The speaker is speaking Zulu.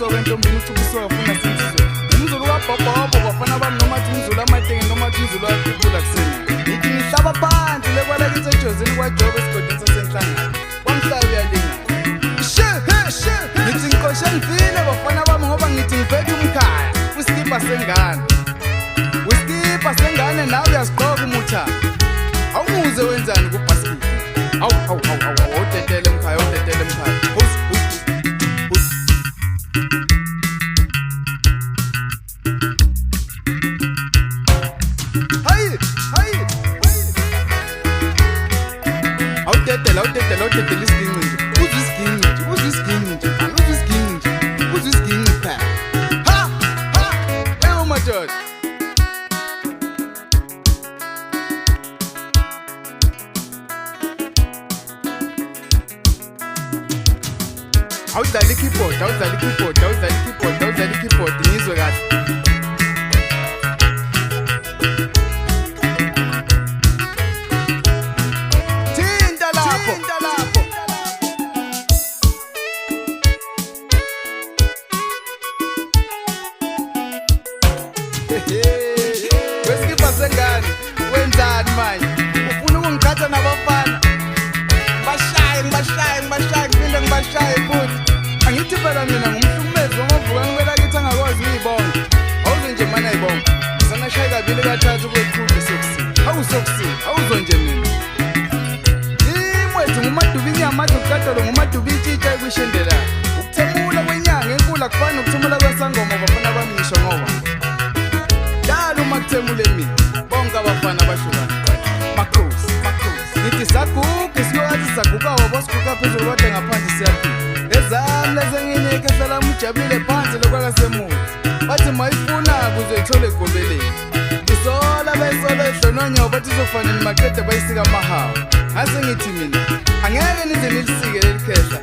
ucubiswa kwentombini ucubiswa kafuna sinzizwe umzulu wabhobhobho bafana bami noma thi umzulu amatenge noma thi umzulu waphula kusena ngithi ngihlaba phansi lekwalakithi ejozini kwajobe esigodini sasenhlangano kwamhlaba uyalingana ngithi ngikoshe ngifile bafana bami ngoba ngithi ngiphethe umkhaya uskipa sengane uskipa sengane nawe uyasiqoka umutha awumuze wenzani kubhasikiti awu utetele mkhaya awutetele isiginci nje uzwe isiginci phela eyo madoda awudlala i-keyboard ngizwe kahle thinta lapho wesikipa sengane wenzani manje ufuna ukungithatha nabafana ngibashaye kuphinde ngibashaye futhi angithi phela mina ngumhlukumezi wamavuka ngibelakithi angakwazi uyibonga awuze nje mana yibonga sanashaye kabili kathathu kweqhubi sokusini awuzwe nje mina imwethu ngumadubi inyama adukadolo ngumadubi itshitsha ekwishendelayo ukuthemula kwenyanga enkulu akufani nokuthemula kwesangoma bafana bami ngisho ngoba njalo uma kuthemule mina bonke abafana abahlukana makhosi ngithi saguga siyokathi saguga wabosiguga phezulu kodwa ngaphansi siyaphila ezami lezenginye ikhehla lami ujabulile phansi lokwakasemuva bathi mayifuna kuze ithole egobeleni isola bayisola ehlononyawo bathi izofanele maqede bayisika amahawu ngase ngithi mina angeke nize nilisike leli khehla